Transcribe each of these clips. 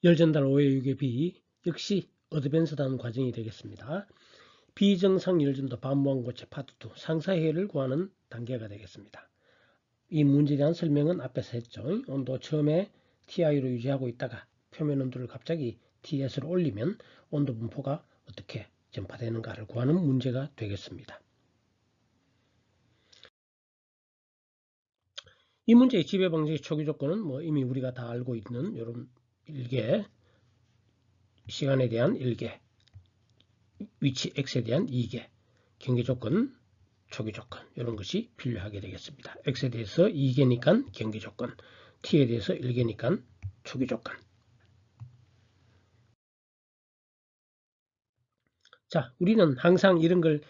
열 전달 5의 6의 B 역시 어드밴스드한 과정이 되겠습니다. 비정상 열전도 반무한고체 파트 2 상사해를 구하는 단계가 되겠습니다. 이 문제에 대한 설명은 앞에서 했죠. 온도 처음에 TI로 유지하고 있다가 표면 온도를 갑자기 TS로 올리면 온도 분포가 어떻게 전파되는가를 구하는 문제가 되겠습니다. 이 문제의 지배 방식의 초기 조건은 이미 우리가 다 알고 있는 이런 일개, 시간에 대한 1개, 위치 X에 대한 2개, 경계 조건, 초기 조건 이런 것이 필요하게 되겠습니다. X에 대해서 2개니까 경계 조건, T에 대해서 1개니까 초기 조건. 자, 우리는 항상 이런 걸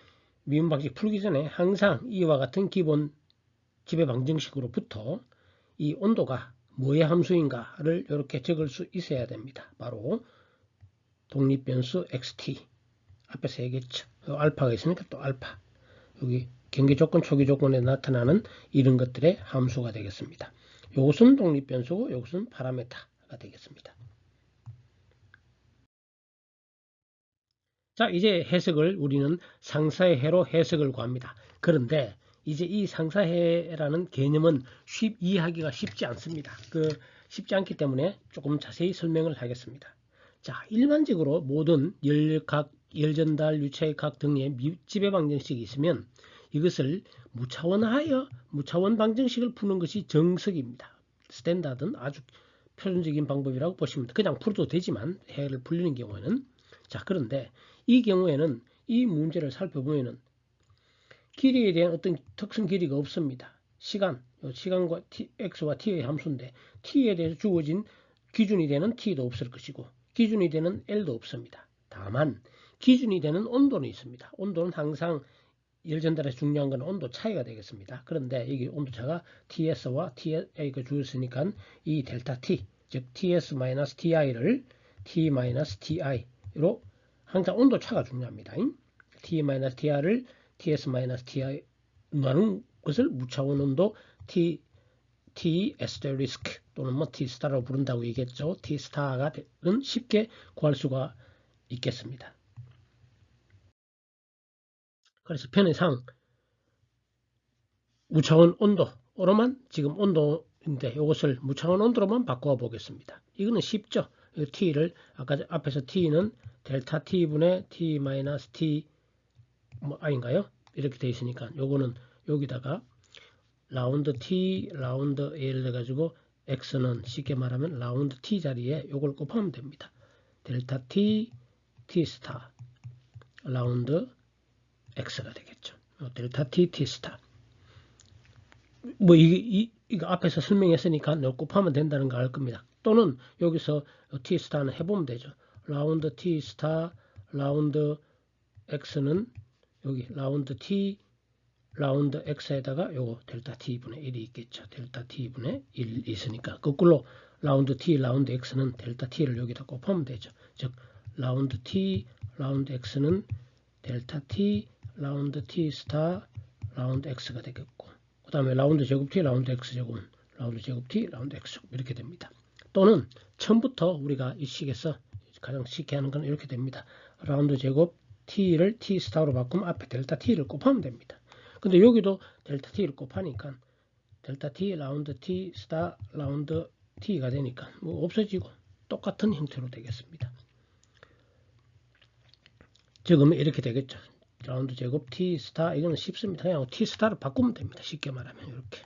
미분 방식 풀기 전에 항상 이와 같은 기본 지배 방정식으로부터 이 온도가 뭐의 함수인가를 이렇게 적을 수 있어야 됩니다. 바로 독립변수 xt 앞에서 얘기했죠. 알파가 있으니까 또 알파 여기 경계 조건, 초기 조건에 나타나는 이런 것들의 함수가 되겠습니다. 이것은 독립변수고 이것은 파라메타가 되겠습니다. 자, 이제 해석을 우리는 상사의 해로 해석을 구합니다. 그런데 이제 이 상사해라는 개념은 이해하기가 쉽지 않습니다. 쉽지 않기 때문에 조금 자세히 설명을 하겠습니다. 자, 일반적으로 모든 열각, 열전달, 유체각 등의 지배 방정식이 있으면 이것을 무차원하여 무차원 방정식을 푸는 것이 정석입니다. 스탠다드는 아주 표준적인 방법이라고 보시면 그냥 풀어도 되지만 해를 풀리는 경우에는 자, 그런데 이 경우에는 이 문제를 살펴보면은 길이에 대한 어떤 특성 길이가 없습니다. 시간과 x와 t의 함수인데 t에 대해서 주어진 기준이 되는 t도 없을 것이고 기준이 되는 l도 없습니다. 다만 기준이 되는 온도는 있습니다. 온도는 항상 열 전달에서 중요한 건 온도 차이가 되겠습니다. 그런데 여기 온도차가 ts와 ti가 주었으니까 이 델타 t 즉 ts-ti를 t-ti로 항상 온도 차가 중요합니다. t-ti를 ts-ti 라는 것을 무차원 온도 t asterisk 또는 t 스타라고 부른다고 얘기했죠. t 스타가 쉽게 구할 수가 있겠습니다. 그래서 편의상 무차원 온도로만 지금 온도인데 이것을 무차원 온도로만 바꿔 보겠습니다. 이거는 쉽죠. t를 아까 앞에서 t는 델타 t분의 t 마이너스 t 아닌가요? 이렇게 되어 있으니까 요거는 여기다가 라운드 t 라운드 a를 해가지고 x는 쉽게 말하면 라운드 t 자리에 요걸 곱하면 됩니다. 델타 t t 스타 라운드 x가 되겠죠. 델타 t t 스타 이거 앞에서 설명했으니까 곱하면 된다는 거 알 겁니다. 또는 여기서 t 스타는 해보면 되죠. 라운드 t 스타 라운드 x는 여기 라운드 t 라운드 x에다가 요거 델타 t분의 1이 있겠죠. 델타 t분의 1 있으니까 거꾸로 라운드 t 라운드 x는 델타 t를 여기다 곱하면 되죠. 즉 라운드 t 라운드 x는 델타 t 라운드 t 스타 라운드 x가 되겠고 그 다음에 라운드 제곱 t 라운드 x 제곱은 라운드 제곱 t 라운드 x 제곱 이렇게 됩니다. 또는 처음부터 우리가 이 식에서 가장 쉽게 하는 건 이렇게 됩니다. 라운드 제곱 t를 t 스타로 바꾸면 앞에 델타 t를 곱하면 됩니다. 근데 여기도 델타 t를 곱하니까 델타 t 라운드 t 스타 라운드 t가 되니까 없어지고 똑같은 형태로 되겠습니다. 지금 이렇게 되겠죠. 라운드 제곱 t 스타 이거는 쉽습니다. 그냥 t 스타를 바꾸면 됩니다. 쉽게 말하면 이렇게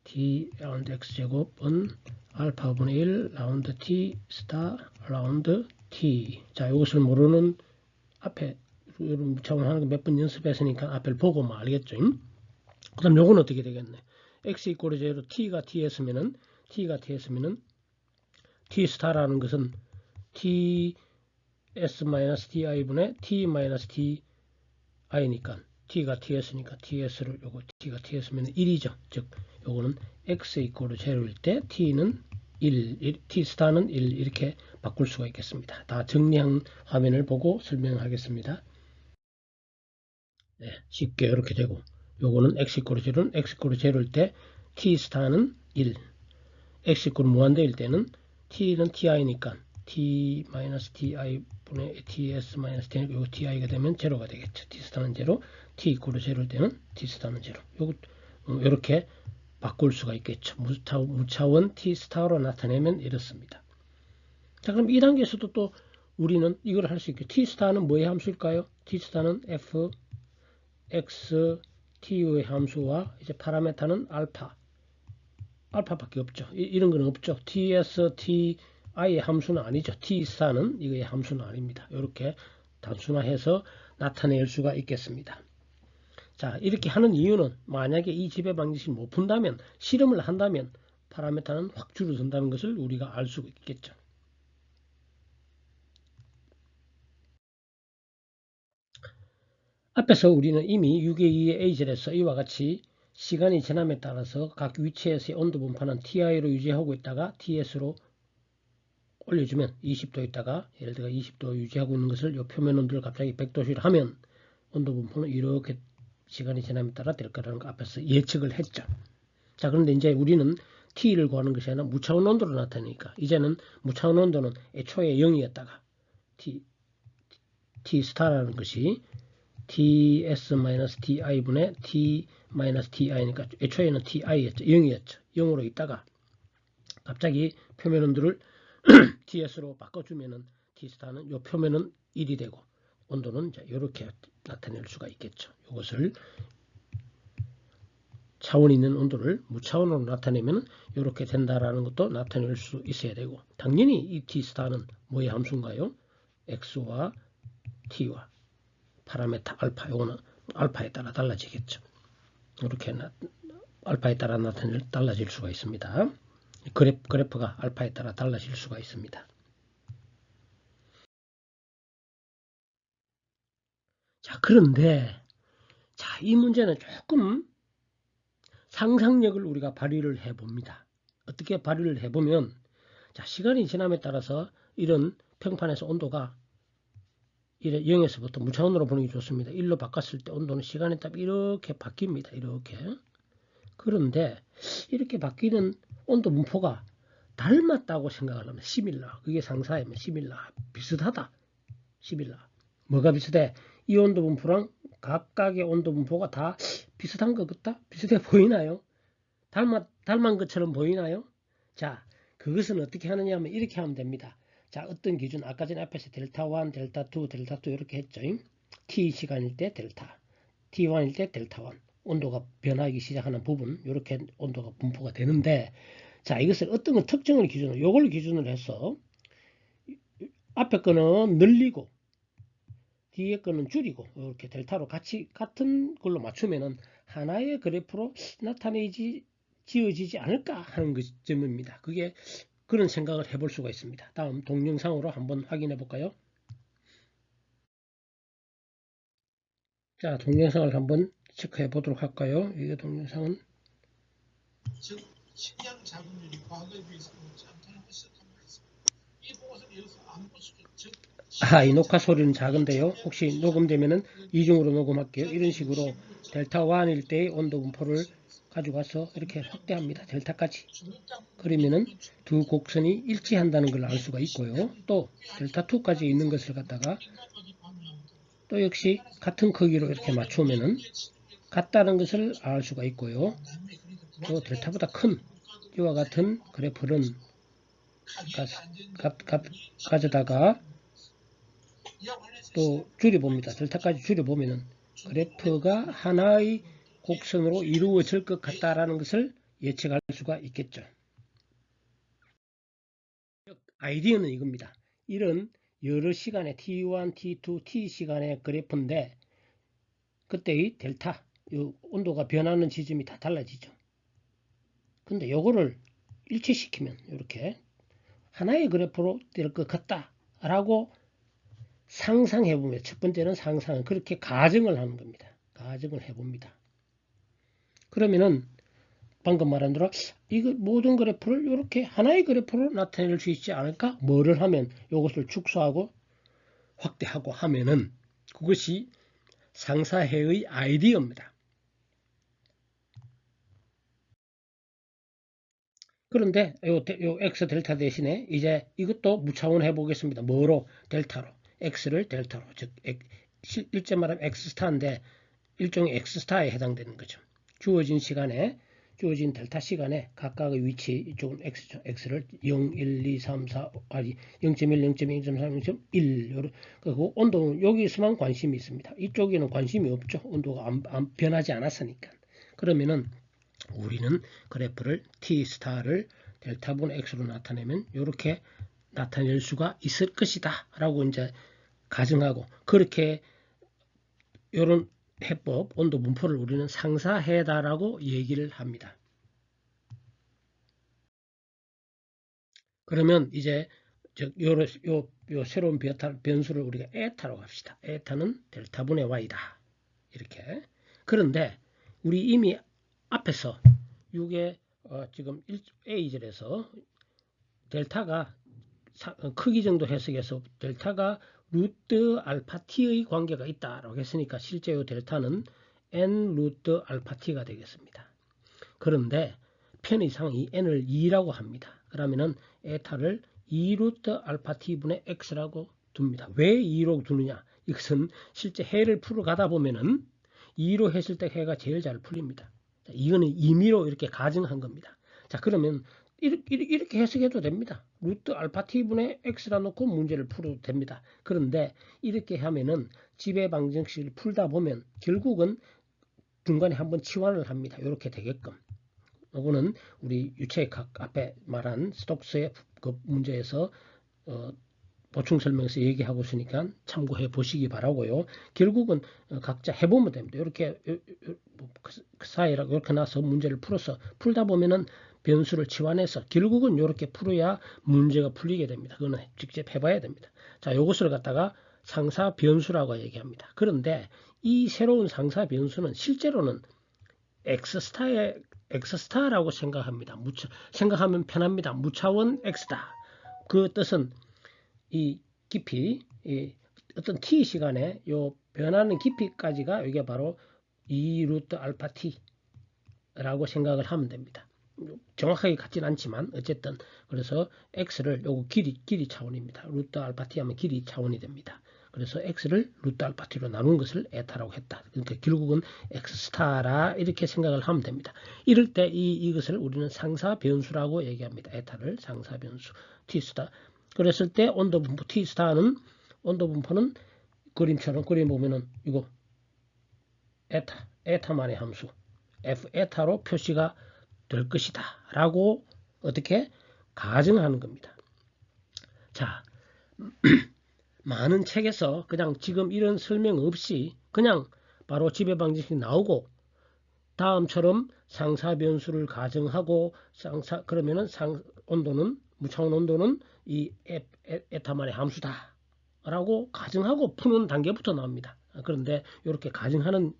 t 라운드 x 제곱은 알파분의 1 라운드 t 스타 라운드 t 자 이것을 모르는 앞에 무차원 하는 거 몇 번 연습했으니까 앞을 보고만 알겠죠. 그 다음 요건 어떻게 되겠네. x 이꼴 0 t가 t였으면은 t 스타라는 것은 ts-ti분의 t-ti니까 t가 t였으니까 ts를 요거 t가 t였으면 1이죠. 즉 요거는 x 이꼴 0일 때 t는 1, t 스타는 1 이렇게 바꿀 수가 있겠습니다. 다 정리한 화면을 보고 설명하겠습니다. 네, 쉽게 이렇게 되고 요거는 x 이꼴 0일 때 t 스타는 1 x 이꼴 무한대일 때는 t는 ti니까 t-ti 분의 ts-t니까 요거 ti가 되면 제로가 되겠죠. t스타는 제로, t 이퀄 제로일 때는 t스타는 제로. 요거 이렇게 바꿀 수가 있겠죠. 무차원 t스타로 나타내면 이렇습니다. 자, 그럼 이 단계에서도 또 우리는 이걸 할 수 있겠죠. t스타는 뭐의 함수일까요? t스타는 f, x, t의 함수와 이제 파라메타는 알파밖에 없죠. 이런 건 없죠. ts, ti의 함수는 아니죠. t스타는 이거의 함수는 아닙니다. 이렇게 단순화해서 나타낼 수가 있겠습니다. 자, 이렇게 하는 이유는 만약에 이 지배 방정식을 못 푼다면, 실험을 한다면 파라메타는 확 줄어든다는 것을 우리가 알 수 있겠죠. 앞에서 우리는 이미 6의 2의 a절에서 이와 같이 시간이 지남에 따라서 각 위치에서의 온도 분포는 ti로 유지하고 있다가 ts로 올려주면 20도 있다가 예를 들어 20도 유지하고 있는 것을 이 표면 온도를 갑자기 100도씨로 하면 온도 분포는 이렇게 시간이 지남에 따라 될 거라는 거 앞에서 예측을 했죠. 자, 그런데 이제 우리는 t를 구하는 것이 아니라 무차원 온도로 나타내니까 이제는 무차원 온도는 애초에 0이었다가 t 스타라는 것이 ts-ti 분의 t-ti니까 애초에는 ti였죠. 0이었죠. 0으로 있다가 갑자기 표면 온도를 ts로 바꿔주면은 t스타는 요 표면은 1이 되고 온도는 이렇게 나타낼 수가 있겠죠. 이것을 차원 있는 온도를 무차원으로 나타내면 이렇게 된다라는 것도 나타낼 수 있어야 되고, 당연히 이 t스타는 뭐의 함수인가요? x와 t와 파라메타 알파, 요거는 알파에 따라 달라지겠죠. 이렇게 알파에 따라 달라질 수가 있습니다. 그래프가 알파에 따라 달라질 수가 있습니다. 자, 그런데 이 문제는 조금 상상력을 우리가 발휘를 해봅니다. 어떻게 발휘를 해보면, 자, 시간이 지남에 따라서 이런 평판에서 온도가 0에서부터 무차원으로 보는 게 좋습니다. 1로 바꿨을 때 온도는 시간에 따라 이렇게 바뀝니다. 이렇게. 그런데 이렇게 바뀌는 온도 분포가 닮았다고 생각을 하면 시밀라. 그게 상사이면 시밀라. 비슷하다. 시밀라. 뭐가 비슷해? 이 온도 분포랑 각각의 온도 분포가 다 비슷한 것 같다? 비슷해 보이나요? 닮은 것처럼 보이나요? 자, 그것은 어떻게 하느냐 하면 이렇게 하면 됩니다. 자, 어떤 기준, 아까 전에 앞에서 델타1, 델타2, 델타2 이렇게 했죠. t 시간일 때 델타, t1일 때 델타1. 온도가 변하기 시작하는 부분, 이렇게 온도가 분포가 되는데, 자, 이것을 어떤 특정을 기준으로, 요걸 기준으로 해서 앞에 거는 늘리고 뒤에 거는 줄이고 이렇게 델타로 같은 걸로 맞추면은 하나의 그래프로 지어지지 않을까 하는 점입니다. 그게 그런 생각을 해볼 수가 있습니다. 다음 동영상으로 한번 확인해 볼까요? 자, 동영상을 한번 체크해 보도록 할까요? 이 동영상은 즉 식량 자금률이 과거에 비해서 높지 않다는 것을 탐구했습니다. 이 보고서는 여기서 아무것도 즉 이 녹화 소리는 작은데요. 혹시 녹음되면은 이중으로 녹음할게요. 이런 식으로 델타 1일 때의 온도 분포를 가지고 와서 이렇게 확대합니다. 델타까지. 그러면은 두 곡선이 일치한다는 걸 알 수가 있고요. 또 델타 2까지 있는 것을 갖다가 또 역시 같은 크기로 이렇게 맞추면은 같다는 것을 알 수가 있고요. 또 델타보다 큰 이와 같은 그래프는 가져다가 또 줄여봅니다. 델타까지 줄여보면은 그래프가 하나의 곡선으로 이루어질 것 같다라는 것을 예측할 수가 있겠죠. 아이디어는 이겁니다. 이런 여러 시간의 t1, t2, t 시간의 그래프인데 그때의 델타, 온도가 변하는 지점이 다 달라지죠. 근데 요거를 일치시키면 이렇게 하나의 그래프로 될 것 같다라고 상상해보면, 첫 번째는 상상은 그렇게 가정을 하는 겁니다. 가정을 해봅니다. 그러면은 방금 말한 대로 이거 모든 그래프를 이렇게 하나의 그래프로 나타낼 수 있지 않을까? 뭐를 하면 이것을 축소하고 확대하고 하면은 그것이 상사해의 아이디어입니다. 그런데 요 x 델타 대신에 이제 이것도 무차원 해보겠습니다. 뭐로? 델타로. x를 델타로. 즉 실제 말하면 x 스타인데 일종의 x 스타에 해당되는 거죠. 주어진 시간에 주어진 델타 시간에 각각의 위치 이쪽은 x죠. x를 0, 1, 2, 3, 4 아니 0.1, 0.2, 0.3, 0.1 그리고 온도는 여기서만 관심이 있습니다. 이쪽에는 관심이 없죠. 온도가 안 변하지 않았으니까. 그러면은 우리는 그래프를 t 스타를 델타분의 x로 나타내면 이렇게 나타낼 수가 있을 것이다 라고 이제 가정하고 그렇게 이런 해법 온도 분포를 우리는 상사해다라고 얘기를 합니다. 그러면 이제 요 새로운 변수를 우리가 에타라고 합시다. 에타는 델타분의 y다. 이렇게. 그런데 우리 이미 앞에서 이게 지금 A절에서 델타가 크기 정도 해석해서 델타가 루트 알파 t의 관계가 있다라고 했으니까 실제 이 델타는 n 루트 알파 t가 되겠습니다. 그런데 편의상 이 n을 2라고 합니다. 그러면은 에타를 2 루트 알파 t분의 x라고 둡니다. 왜 2로 두느냐? 이것은 실제 해를 풀어 가다 보면은 2로 했을 때 해가 제일 잘 풀립니다. 이거는 임의로 이렇게 가정한 겁니다. 자, 그러면 이렇게 해석해도 됩니다. 루트 알파 t분의 x라 놓고 문제를 풀어도 됩니다. 그런데 이렇게 하면은 지배 방정식을 풀다 보면 결국은 중간에 한번 치환을 합니다. 이렇게 되게끔. 이거는 우리 유체각 앞에 말한 스톡스의 그 문제에서 보충 설명에서 얘기하고 있으니까 참고해 보시기 바라고요. 결국은 각자 해보면 됩니다. 이렇게 그 사이라고 이렇게 나서 문제를 풀다 보면은 변수를 치환해서 결국은 이렇게 풀어야 문제가 풀리게 됩니다. 그거는 직접 해봐야 됩니다. 자, 이것을 갖다가 상사 변수라고 얘기합니다. 그런데 이 새로운 상사 변수는 실제로는 엑스스타라고 생각합니다. 생각하면 편합니다. 무차원 x다. 그 뜻은 이 깊이, 어떤 t 시간에 요 변하는 깊이까지가 이게 바로 2 루트 알파 t라고 생각을 하면 됩니다. 정확하게 같진 않지만 어쨌든 그래서 x를 요거 길이 차원입니다. 루트 알파 t 하면 길이 차원이 됩니다. 그래서 x를 루트 알파 t로 나눈 것을 에타라고 했다. 그러니까 결국은 x 스타라 이렇게 생각을 하면 됩니다. 이럴 때 이것을 우리는 상사 변수라고 얘기합니다. 에타를 상사 변수 t 스타. 그랬을 때 온도 분포 t 스타는 온도 분포는 그림처럼 그림 보면은 이거 에타만의 함수 f 에타로 표시가 될 것이다 라고 어떻게 가정하는 겁니다. 자, 많은 책에서 그냥 지금 이런 설명 없이 그냥 바로 지배방정식이 나오고 다음처럼 상사 변수를 가정하고 그러면은 온도는 무차원 온도는 이 에타만의 함수다 라고 가정하고 푸는 단계부터 나옵니다. 그런데 이렇게 가정하는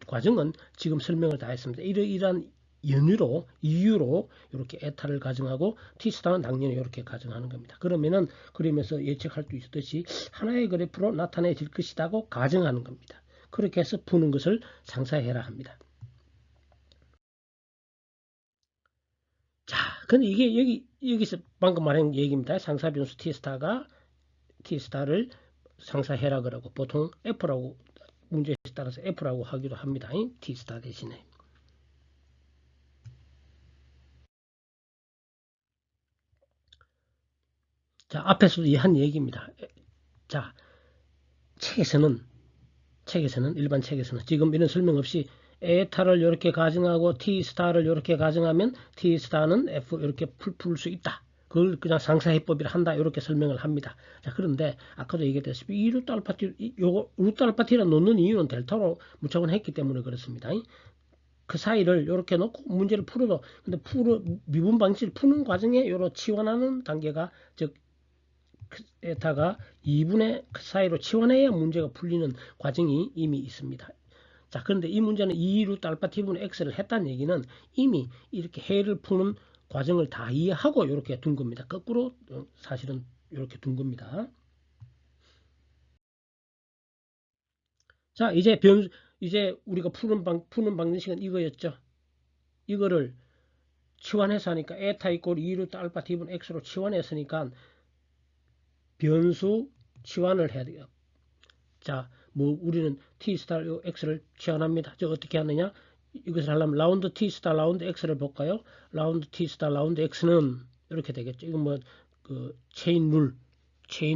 과정은 지금 설명을 다 했습니다. 이러한 이유로 이렇게 에타를 가정하고 t스타는 당연히 이렇게 가정하는 겁니다. 그러면은 그림에서 예측할 수 있듯이 하나의 그래프로 나타내질 것이라고 가정하는 겁니다. 그렇게 해서 푸는 것을 상사해라 합니다. 자, 근데 이게 여기서 방금 말한 얘기입니다. 상사 변수 t스타를 상사해라 그러고 보통 f라고 문제에 따라서 f라고 하기도 합니다. t스타 대신에. 자, 앞에서도 한 얘기입니다. 자, 일반 책에서는 지금 이런 설명 없이 에타를 이렇게 가정하고 t스타를 이렇게 가정하면 t스타는 f 이렇게 풀 수 있다. 그걸 그냥 상사해법이라 한다. 이렇게 설명을 합니다. 자, 그런데 아까도 얘기했다시피 이 루트 알파 t 요거 루트 알파 t를 놓는 이유는 델타로 무차원 했기 때문에 그렇습니다. 그 사이를 이렇게 놓고 문제를 풀어도 근데 미분 방식을 푸는 과정에 이런 치환하는 단계가 즉 에타가 2분의 그 사이로 치환해야 문제가 풀리는 과정이 이미 있습니다. 자, 그런데 이 문제는 2루트 알파 t분의 x를 했다는 얘기는 이미 이렇게 해를 푸는 과정을 다 이해하고 이렇게 둔 겁니다. 거꾸로 사실은 이렇게 둔 겁니다. 자, 이제 우리가 푸는 방식은 이거였죠. 이거를 치환해서 하니까 에타 이꼴 2루트 알파 t분 x로 치환했으니까 변수 치환을 해야 돼요. 자, 뭐 우리는 t 스타 x를 치환합니다. 저 어떻게 하느냐? 이것을 하려면 라운드 t 스타 라운드 x를 볼까요? 라운드 t 스타 라운드 x는 이렇게 되겠죠. 이건 뭐 그 체인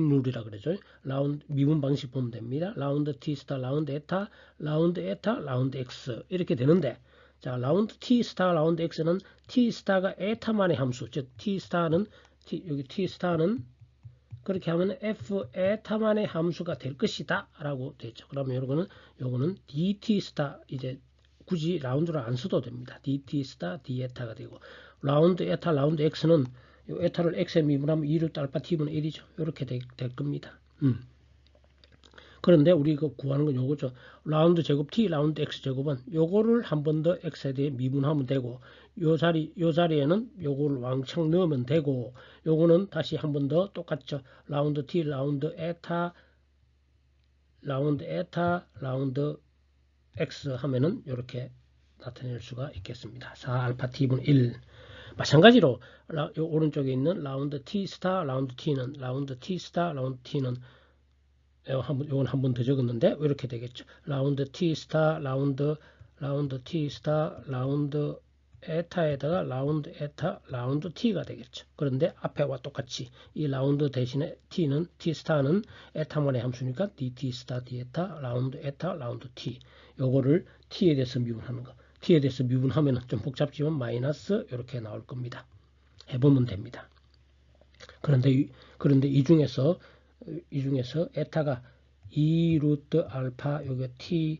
룰이라 그러죠. 라운드 미분 방식 보면 됩니다. 라운드 t 스타 라운드 에타 라운드 x 이렇게 되는데, 자, 라운드 t 스타 라운드 x는 t 스타가 에타만의 함수, 즉 t 스타는 여기 t 스타는 그렇게 하면 f 에타만의 함수가 될 것이다 라고 되죠. 그러면 요거는 dt 스타, 이제 굳이 라운드를 안 써도 됩니다. dt 스타 d 에타가 되고, 라운드 에타 라운드 x는 요 에타를 x에 미분하면 2루트 알파 t분의 1이죠. 이렇게 될 겁니다. 그런데 우리가 구하는 건 요거죠. 라운드 제곱 t 라운드 x 제곱은 요거를 한 번 더 x에 대해 미분하면 되고, 요 자리에는 요거를 왕창 넣으면 되고, 요거는 다시 한 번 더 똑같죠. 라운드 t 라운드 에타 라운드 x 하면은 이렇게 나타낼 수가 있겠습니다. 4 알파 t분 1. 마찬가지로 요 오른쪽에 있는 라운드 t 스타 라운드 t는 요건 한 번 더 적었는데 이렇게 되겠죠. 라운드 t 스타 라운드 t 스타 라운드 에타에다가 라운드 에타 라운드 t가 되겠죠. 그런데 앞에와 똑같이 이 라운드 대신에 t 스타는 에타만의 함수니까 dt 스타 d 에타 라운드 t, 요거를 t에 대해서 미분하는 거. t에 대해서 미분하면 좀 복잡지만 마이너스 이렇게 나올 겁니다. 해보면 됩니다. 그런데 이 중에서 에타가 2루트 알파 요게 t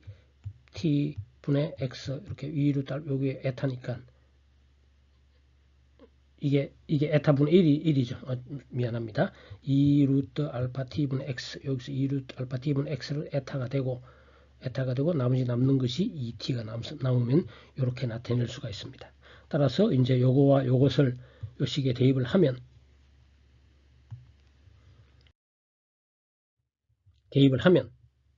분의 x 이렇게 2루트 알파 요게 에타니까 이게 에타분의 1이죠. 미안합니다. 2루트 알파 t분의 x, 여기서 2루트 알파 t분의 x를 에타가 되고 나머지 남는 것이 2t가 남으면 이렇게 나타낼 수가 있습니다. 따라서 이제 요거와 요것을 요 식에 대입을 하면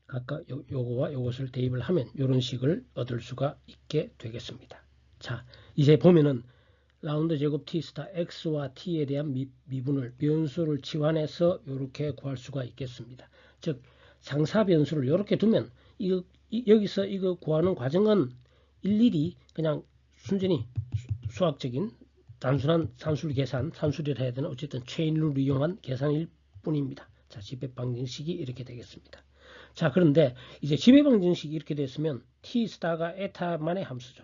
각각 요거와 요것을 대입을 하면 이런 식을 얻을 수가 있게 되겠습니다. 자, 이제 보면은 라운드 제곱 t 스타 x와 t에 대한 미분을 변수를 치환해서 이렇게 구할 수가 있겠습니다. 즉 상사 변수를 이렇게 두면 여기서 이거 구하는 과정은 일일이 그냥 순전히 수학적인 단순한 산술이라 해야 되나, 어쨌든 체인룰을 이용한 계산일 뿐입니다. 자, 지배방정식이 이렇게 되겠습니다. 자, 그런데 이제 지배방정식이 이렇게 됐으면 t 스타가 에타만의 함수죠.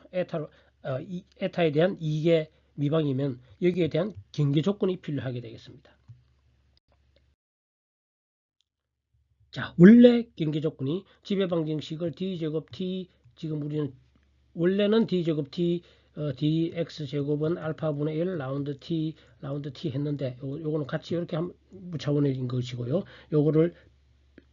에타에 대한 이게 미방이면 여기에 대한 경계 조건이 필요하게 되겠습니다. 자, 원래 경계 조건이 지배방정식을 d제곱 t, 지금 우리는 원래는 d제곱 t dx 제곱은 알파분의 1 라운드 t 했는데 요거는 같이 이렇게 무차원적인 것이고요. 요거를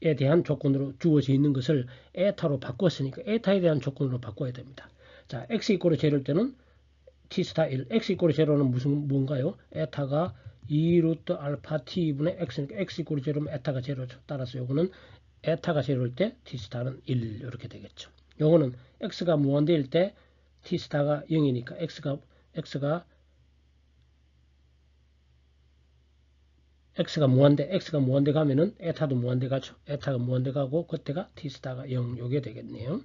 에 대한 조건으로 주어져 있는 것을 에타로 바꿨으니까 에타에 대한 조건으로 바꿔야 됩니다. 자, x 이꼴 제로일 때는 t 스타 1, x 이꼴 제로는 뭔가요? 에타가 2루트 알파 t분의 x니까 x 이꼴 제로면 에타가 제로죠. 따라서 요거는 에타가 제로일 때 t 스타는 1 이렇게 되겠죠. 요거는 x가 무한대일 때 t 스타가 0이니까 x가 무한대 가면은 에타도 무한대 가죠. 에타가 무한대 가고 그때가 t 스타가 0 요게 되겠네요.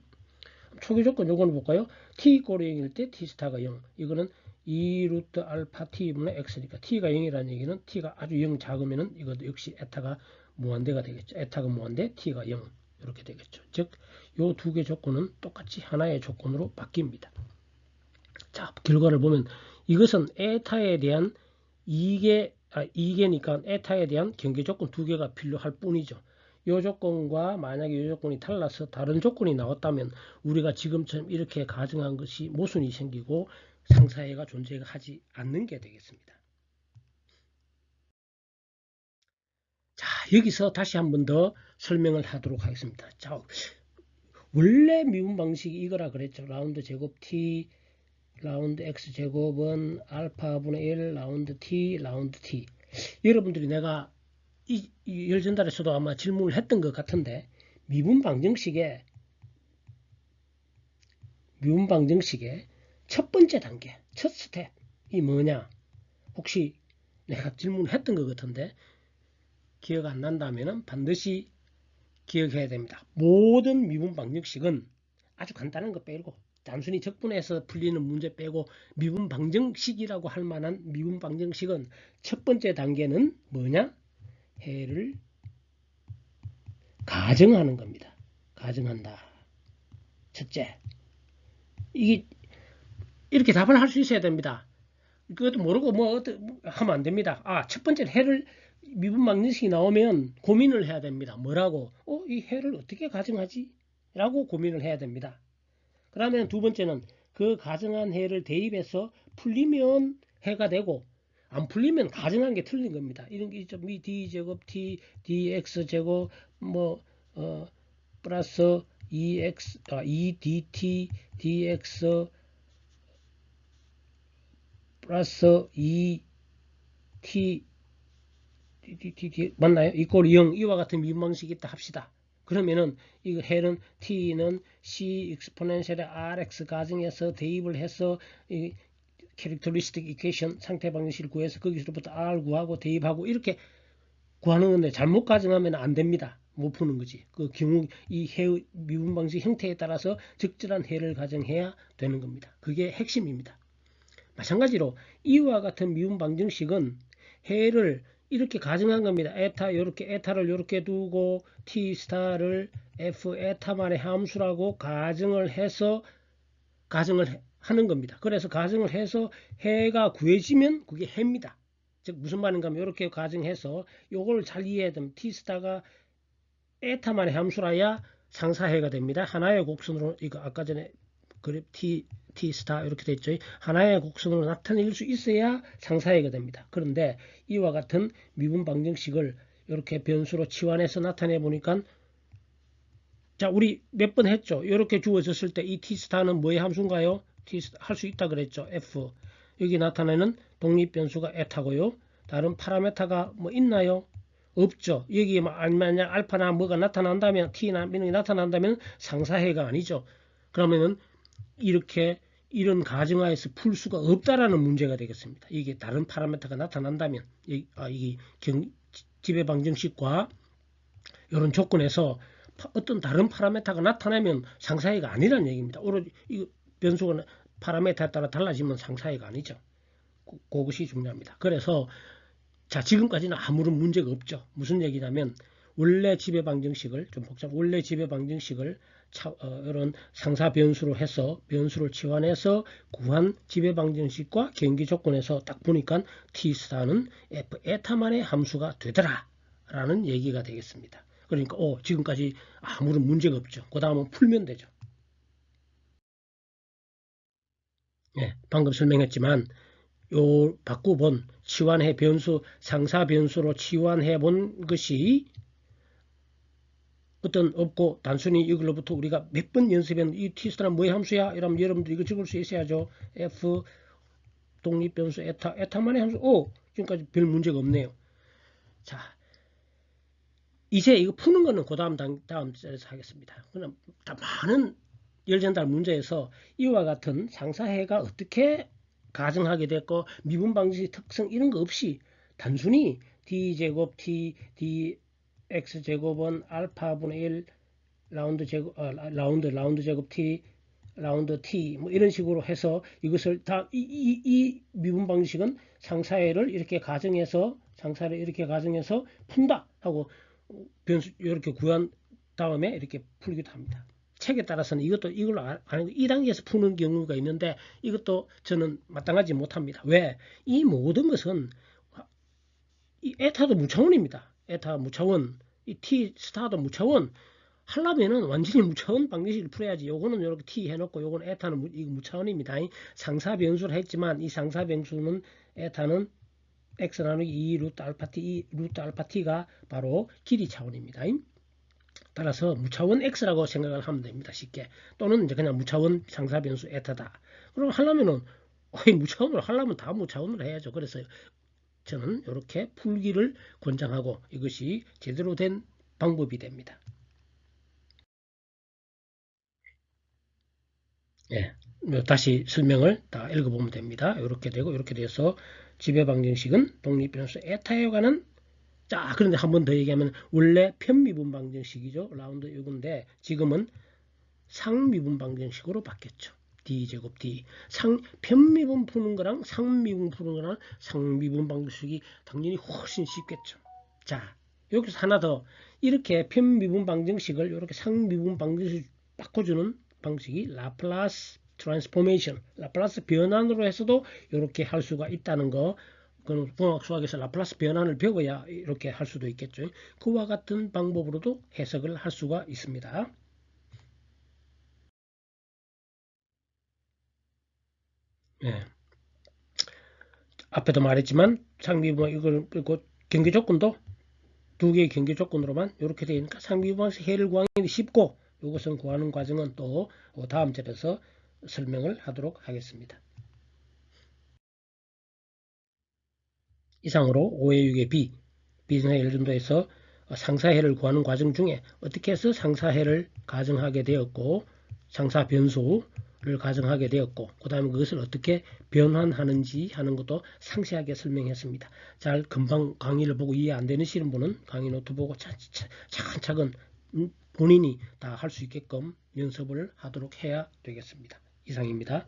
초기 조건 요거는 볼까요? t 이꼴 0일 때 t 스타가 0. 이거는 2루트 알파 t분의 x니까 t가 0이라는 얘기는 t가 아주 0 작으면은 이것도 역시 에타가 무한대가 되겠죠. 에타가 무한대, t가 0 이렇게 되겠죠. 즉, 요 두 개 조건은 똑같이 하나의 조건으로 바뀝니다. 자, 결과를 보면 이것은 에타에 대한 이게니까 에타에 대한 경계 조건 두 개가 필요할 뿐이죠. 이 조건과 만약에 이 조건이 달라서 다른 조건이 나왔다면 우리가 지금처럼 이렇게 가정한 것이 모순이 생기고 상사해가 존재하지 않는 게 되겠습니다. 자, 여기서 다시 한 번 더 설명을 하도록 하겠습니다. 자, 원래 미분 방식이 이거라 그랬죠. 라운드 제곱 t 라운드 x 제곱은 알파분의 1 라운드 t 여러분들이 내가 이 열전달에서도 아마 질문을 했던 것 같은데 미분 방정식의 첫 번째 단계, 첫 스텝, 이 뭐냐? 혹시 내가 질문했던 것 같은데 기억 안 난다면 반드시 기억해야 됩니다. 모든 미분 방정식은 아주 간단한 거 빼고 단순히 적분해서 풀리는 문제 빼고 미분 방정식이라고 할 만한 미분 방정식은 첫 번째 단계는 뭐냐? 해를 가정하는 겁니다. 가정한다. 첫째, 이게 이렇게 답을 할 수 있어야 됩니다. 그것도 모르고 뭐 하면 안 됩니다. 첫 번째 해를 미분 방정식이 나오면 고민을 해야 됩니다. 뭐라고? 이 해를 어떻게 가정하지? 라고 고민을 해야 됩니다. 그러면 두 번째는 그 가정한 해를 대입해서 풀리면 해가 되고 안 풀리면 가정한 게 틀린 겁니다. 이런 게 있죠. d제곱 t dx제곱 뭐 플러스 2dt dx 플러스 2t 맞나요? 이꼴 0 이와 같은 미분 방식이 있다 합시다. 그러면은 이 해는 t는 c exponential rx 가정해서 대입을 해서 이 캐릭터리스틱 이퀘이션 상태 방정식을 구해서 거기서부터 r 구하고 대입하고 이렇게 구하는 건데 잘못 가정하면 안 됩니다. 못 푸는 거지. 그 경우 이 해의 미분 방식 형태에 따라서 적절한 해를 가정해야 되는 겁니다. 그게 핵심입니다. 마찬가지로 이와 같은 미분 방정식은 해를 이렇게 가정한 겁니다. 에타 이렇게 에타를 이렇게 두고 t 스타를 f 에타만의 함수라고 가정을 해서 가정을 하는 겁니다. 그래서 가정을 해서 해가 구해지면 그게 해입니다. 즉 무슨 말인가 하면 이렇게 가정해서 요걸 잘 이해해야 됩니다. t 스타가 에타만의 함수라야 상사해가 됩니다. 하나의 곡선으로 이거 아까 전에 그래프 t 스타 이렇게 됐죠. 하나의 곡선으로 나타낼 수 있어야 상사해가 됩니다. 그런데 이와 같은 미분 방정식을 이렇게 변수로 치환해서 나타내 보니까 자 우리 몇 번 했죠. 이렇게 주어졌을 때 이 t 스타는 뭐의 함수인가요? 할 수 있다 그랬죠. f 여기 나타내는 독립 변수가 에타고요. 다른 파라메타가 뭐 있나요? 없죠. 여기에 만약 알파나 뭐가 나타난다면 t나 이런 게 나타난다면 상사해가 아니죠. 그러면은 이렇게 이런 가정하에서 풀 수가 없다라는 문제가 되겠습니다. 이게 다른 파라미터가 나타난다면 이게 지배방정식과 이런 조건에서 어떤 다른 파라미터가 나타나면 상사해가 아니라는 얘기입니다. 오로지 이 변수가 파라미터에 따라 달라지면 상사해가 아니죠. 그것이 중요합니다. 그래서 자 지금까지는 아무런 문제가 없죠. 무슨 얘기냐면 원래 지배방정식을 좀 복잡 원래 지배방정식을 이런 상사 변수로 해서 변수를 치환해서 구한 지배방정식과 경기 조건에서 딱 보니까 t 스타는 f 에타만의 함수가 되더라 라는 얘기가 되겠습니다. 그러니까 지금까지 아무런 문제가 없죠. 그 다음은 풀면 되죠. 네, 방금 설명했지만 요 바꾸본 치환해 변수 상사 변수로 치환해 본 것이 어떤 없고 단순히 이걸로부터 우리가 몇 번 연습했는 이 t스타는 뭐의 함수야? 이러면 여러분들 이거 적을 수 있어야죠. f 독립변수 에타만의 함수. 지금까지 별 문제가 없네요. 자 이제 이거 푸는 거는 그 다음 절에서 하겠습니다. 그럼 다 많은 열전달 문제에서 이와 같은 상사해가 어떻게 가정하게 됐고 미분 방정식 특성 이런 거 없이 단순히 d제곱 t dx제곱은 알파분의 1 라운드 제곱 t 라운드 t 뭐 이런 식으로 해서 이것을 다 이 미분 방식은 상사해를 이렇게 가정해서 상사를 이렇게 가정해서 푼다 하고 변수 이렇게 구한 다음에 이렇게 풀기도 합니다. 책에 따라서는 이걸로 아니고 2단계에서 푸는 경우가 있는데 이것도 저는 마땅하지 못합니다. 왜? 이 모든 것은 이 에타도 무차원입니다. 에타 무차원, 이 t 스타도 무차원. 하려면은 완전히 무차원 방정식을 풀어야지. 요거는 이렇게 t 해놓고 요거는 에타는 이거 무차원입니다. 상사 변수를 했지만 이 상사 변수는 에타는 x 나누기 2 루트 알파 t, 루트 알파 t가 바로 길이 차원입니다. 따라서 무차원 x라고 생각을 하면 됩니다. 쉽게. 또는 이제 그냥 무차원 상사 변수 에타다. 그럼 하려면은 무차원으로 하려면 다 무차원으로 해야죠. 그래서 저는 이렇게 풀기를 권장하고 이것이 제대로 된 방법이 됩니다. 예. 다시 설명을 다 읽어보면 됩니다. 이렇게 되고 이렇게 돼서 지배 방정식은 독립변수 에타에 관한 자 그런데 한 번 더 얘기하면 원래 편미분 방정식이죠. 라운드 이건데 지금은 상미분 방정식으로 바뀌었죠. d제곱 d 편미분 푸는 거랑 상미분 푸는 거랑 상미분 방정식이 당연히 훨씬 쉽겠죠. 자 여기서 하나 더 이렇게 편미분 방정식을 이렇게 상미분 방정식 바꿔주는 방식이 라플라스 트랜스포메이션 라플라스 변환으로 해서도 이렇게 할 수가 있다는 거 그건 공학 수학에서 라플라스 변환을 배워야 이렇게 할 수도 있겠죠. 그와 같은 방법으로도 해석을 할 수가 있습니다. 예. 앞에도 말했지만 상비분방 이걸 경계 조건도 두 개의 경계 조건으로만 이렇게 되니까 상비분방에서 해를 구하기 쉽고 이것은 구하는 과정은 또 다음 절에서 설명을 하도록 하겠습니다. 이상으로 5의 6의 B 비정사의 열전도에서 상사해를 구하는 과정 중에 어떻게 해서 상사해를 가정하게 되었고 상사 변수를 가정하게 되었고 그 다음에 그것을 어떻게 변환하는지 하는 것도 상세하게 설명했습니다. 잘 금방 강의를 보고 이해 안 되시는 분은 강의 노트 보고 차근차근 본인이 다 할 수 있게끔 연습을 하도록 해야 되겠습니다. 이상입니다.